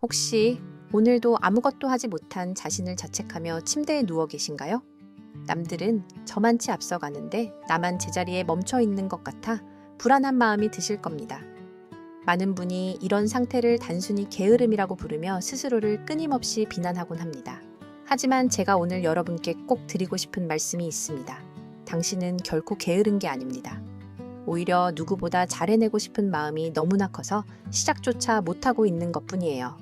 혹시 오늘도 아무것도 하지 못한 자신을 자책하며 침대에 누워 계신가요? 남들은 저만치 앞서가는데 나만 제자리에 멈춰 있는 것 같아 불안한 마음이 드실 겁니다. 많은 분이 이런 상태를 단순히 게으름이라고 부르며 스스로를 끊임없이 비난하곤 합니다. 하지만 제가 오늘 여러분께 꼭 드리고 싶은 말씀이 있습니다. 당신은 결코 게으른 게 아닙니다. 오히려 누구보다 잘해내고 싶은 마음이 너무나 커서 시작조차 못하고 있는 것뿐이에요.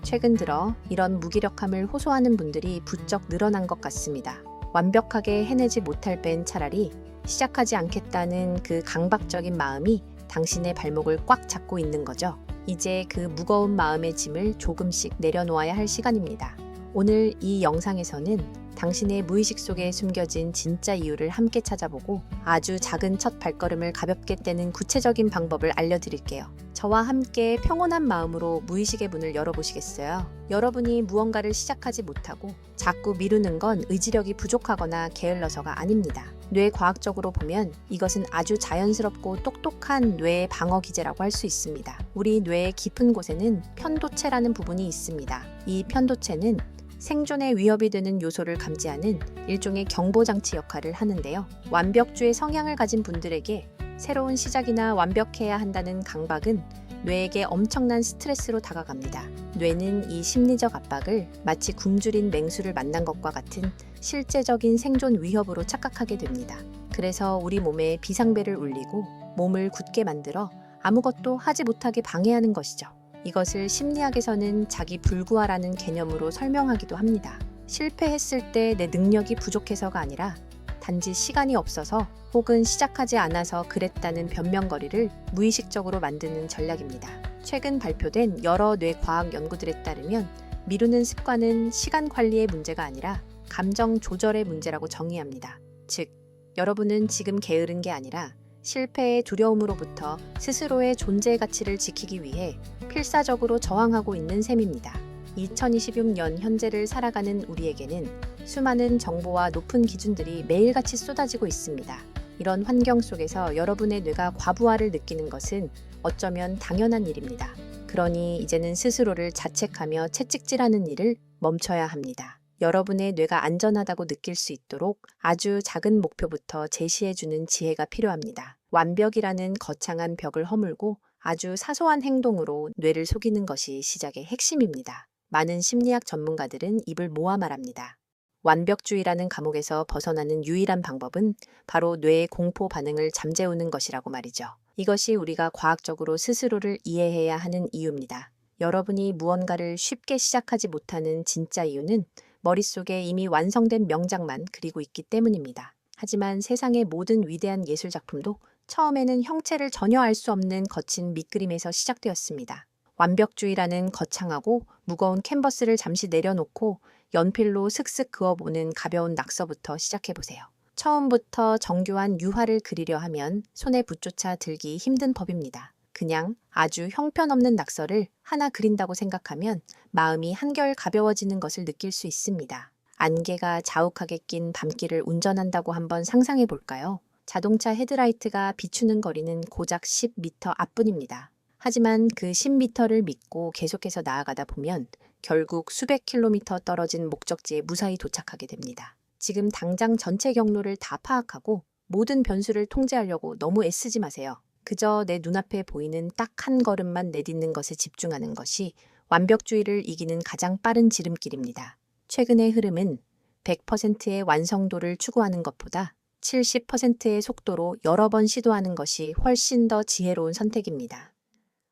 최근 들어 이런 무기력함을 호소하는 분들이 부쩍 늘어난 것 같습니다. 완벽하게 해내지 못할 땐 차라리 시작하지 않겠다는 그 강박적인 마음이 당신의 발목을 꽉 잡고 있는 거죠. 이제 그 무거운 마음의 짐을 조금씩 내려놓아야 할 시간입니다. 오늘 이 영상에서는 당신의 무의식 속에 숨겨진 진짜 이유를 함께 찾아보고 아주 작은 첫 발걸음을 가볍게 떼는 구체적인 방법을 알려드릴게요. 저와 함께 평온한 마음으로 무의식의 문을 열어보시겠어요? 여러분이 무언가를 시작하지 못하고 자꾸 미루는 건 의지력이 부족하거나 게을러서가 아닙니다. 뇌과학적으로 보면 이것은 아주 자연스럽고 똑똑한 뇌의 방어 기제라고 할 수 있습니다. 우리 뇌의 깊은 곳에는 편도체라는 부분이 있습니다. 이 편도체는 생존에 위협이 되는 요소를 감지하는 일종의 경보장치 역할을 하는데요. 완벽주의 성향을 가진 분들에게 새로운 시작이나 완벽해야 한다는 강박은 뇌에게 엄청난 스트레스로 다가갑니다. 뇌는 이 심리적 압박을 마치 굶주린 맹수를 만난 것과 같은 실제적인 생존 위협으로 착각하게 됩니다. 그래서 우리 몸에 비상벨을 울리고 몸을 굳게 만들어 아무것도 하지 못하게 방해하는 것이죠. 이것을 심리학에서는 자기 불구화라는 개념으로 설명하기도 합니다. 실패했을 때 내 능력이 부족해서가 아니라 단지 시간이 없어서 혹은 시작하지 않아서 그랬다는 변명거리를 무의식적으로 만드는 전략입니다. 최근 발표된 여러 뇌과학 연구들에 따르면 미루는 습관은 시간 관리의 문제가 아니라 감정 조절의 문제라고 정의합니다. 즉, 여러분은 지금 게으른 게 아니라 실패의 두려움으로부터 스스로의 존재의 가치를 지키기 위해 필사적으로 저항하고 있는 셈입니다. 2026년 현재를 살아가는 우리에게는 수많은 정보와 높은 기준들이 매일같이 쏟아지고 있습니다. 이런 환경 속에서 여러분의 뇌가 과부하를 느끼는 것은 어쩌면 당연한 일입니다. 그러니 이제는 스스로를 자책하며 채찍질하는 일을 멈춰야 합니다. 여러분의 뇌가 안전하다고 느낄 수 있도록 아주 작은 목표부터 제시해주는 지혜가 필요합니다. 완벽이라는 거창한 벽을 허물고 아주 사소한 행동으로 뇌를 속이는 것이 시작의 핵심입니다. 많은 심리학 전문가들은 입을 모아 말합니다. 완벽주의라는 감옥에서 벗어나는 유일한 방법은 바로 뇌의 공포 반응을 잠재우는 것이라고 말이죠. 이것이 우리가 과학적으로 스스로를 이해해야 하는 이유입니다. 여러분이 무언가를 쉽게 시작하지 못하는 진짜 이유는 머릿속에 이미 완성된 명작만 그리고 있기 때문입니다. 하지만 세상의 모든 위대한 예술 작품도 처음에는 형체를 전혀 알 수 없는 거친 밑그림에서 시작되었습니다. 완벽주의라는 거창하고 무거운 캔버스를 잠시 내려놓고 연필로 슥슥 그어보는 가벼운 낙서부터 시작해보세요. 처음부터 정교한 유화를 그리려 하면 손에 붓조차 들기 힘든 법입니다. 그냥 아주 형편없는 낙서를 하나 그린다고 생각하면 마음이 한결 가벼워지는 것을 느낄 수 있습니다. 안개가 자욱하게 낀 밤길을 운전한다고 한번 상상해 볼까요? 자동차 헤드라이트가 비추는 거리는 고작 10m 앞뿐입니다. 하지만 그 10m를 믿고 계속해서 나아가다 보면 결국 수백 킬로미터 떨어진 목적지에 무사히 도착하게 됩니다. 지금 당장 전체 경로를 다 파악하고 모든 변수를 통제하려고 너무 애쓰지 마세요. 그저 내 눈앞에 보이는 딱 한 걸음만 내딛는 것에 집중하는 것이 완벽주의를 이기는 가장 빠른 지름길입니다. 최근의 흐름은 100%의 완성도를 추구하는 것보다 70%의 속도로 여러 번 시도하는 것이 훨씬 더 지혜로운 선택입니다.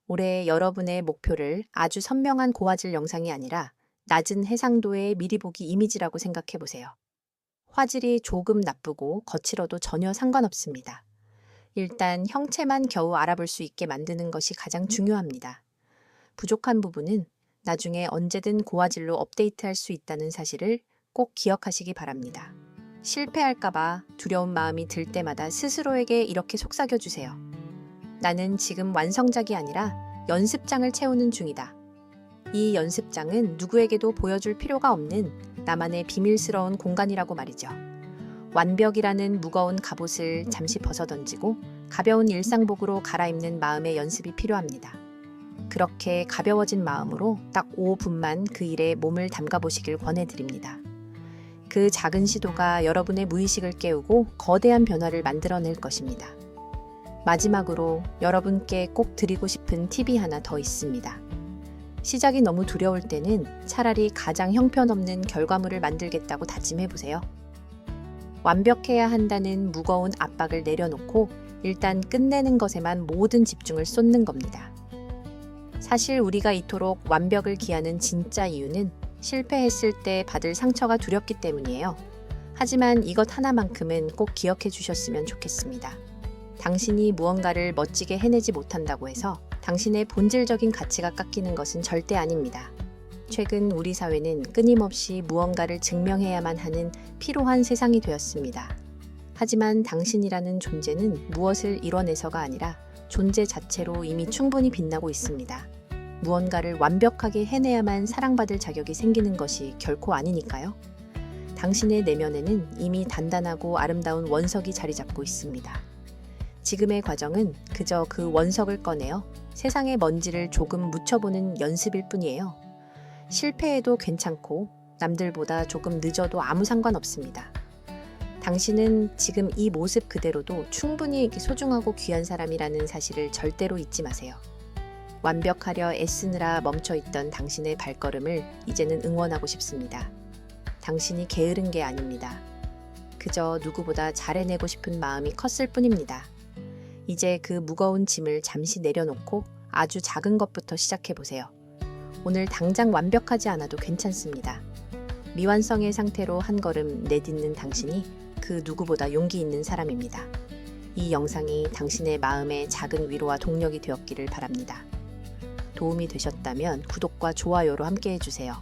올해 여러분의 목표를 아주 선명한 고화질 영상이 아니라 낮은 해상도의 미리 보기 이미지라고 생각해 보세요. 화질이 조금 나쁘고 거칠어도 전혀 상관없습니다. 일단 형체만 겨우 알아볼 수 있게 만드는 것이 가장 중요합니다. 부족한 부분은 나중에 언제든 고화질로 업데이트할 수 있다는 사실을 꼭 기억하시기 바랍니다. 실패할까봐 두려운 마음이 들 때마다 스스로에게 이렇게 속삭여주세요. 나는 지금 완성작이 아니라 연습장을 채우는 중이다. 이 연습장은 누구에게도 보여줄 필요가 없는 나만의 비밀스러운 공간이라고 말이죠. 완벽이라는 무거운 갑옷을 잠시 벗어던지고 가벼운 일상복으로 갈아입는 마음의 연습이 필요합니다. 그렇게 가벼워진 마음으로 딱 5분만 그 일에 몸을 담가보시길 권해드립니다. 그 작은 시도가 여러분의 무의식을 깨우고 거대한 변화를 만들어낼 것입니다. 마지막으로 여러분께 꼭 드리고 싶은 팁이 하나 더 있습니다. 시작이 너무 두려울 때는 차라리 가장 형편없는 결과물을 만들겠다고 다짐해보세요. 완벽해야 한다는 무거운 압박을 내려놓고 일단 끝내는 것에만 모든 집중을 쏟는 겁니다. 사실 우리가 이토록 완벽을 기하는 진짜 이유는 실패했을 때 받을 상처가 두렵기 때문이에요. 하지만 이것 하나만큼은 꼭 기억해 주셨으면 좋겠습니다. 당신이 무언가를 멋지게 해내지 못한다고 해서 당신의 본질적인 가치가 깎이는 것은 절대 아닙니다. 최근 우리 사회는 끊임없이 무언가를 증명해야만 하는 피로한 세상이 되었습니다. 하지만 당신이라는 존재는 무엇을 이뤄내서가 아니라 존재 자체로 이미 충분히 빛나고 있습니다. 무언가를 완벽하게 해내야만 사랑받을 자격이 생기는 것이 결코 아니니까요. 당신의 내면에는 이미 단단하고 아름다운 원석이 자리 잡고 있습니다. 지금의 과정은 그저 그 원석을 꺼내어 세상의 먼지를 조금 묻혀보는 연습일 뿐이에요. 실패해도 괜찮고 남들보다 조금 늦어도 아무 상관없습니다. 당신은 지금 이 모습 그대로도 충분히 소중하고 귀한 사람이라는 사실을 절대로 잊지 마세요. 완벽하려 애쓰느라 멈춰있던 당신의 발걸음을 이제는 응원하고 싶습니다. 당신이 게으른 게 아닙니다. 그저 누구보다 잘해내고 싶은 마음이 컸을 뿐입니다. 이제 그 무거운 짐을 잠시 내려놓고 아주 작은 것부터 시작해보세요. 오늘 당장 완벽하지 않아도 괜찮습니다. 미완성의 상태로 한 걸음 내딛는 당신이 그 누구보다 용기 있는 사람입니다. 이 영상이 당신의 마음의 작은 위로와 동력이 되었기를 바랍니다. 도움이 되셨다면 구독과 좋아요로 함께 해주세요.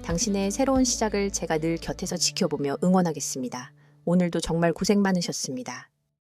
당신의 새로운 시작을 제가 늘 곁에서 지켜보며 응원하겠습니다. 오늘도 정말 고생 많으셨습니다.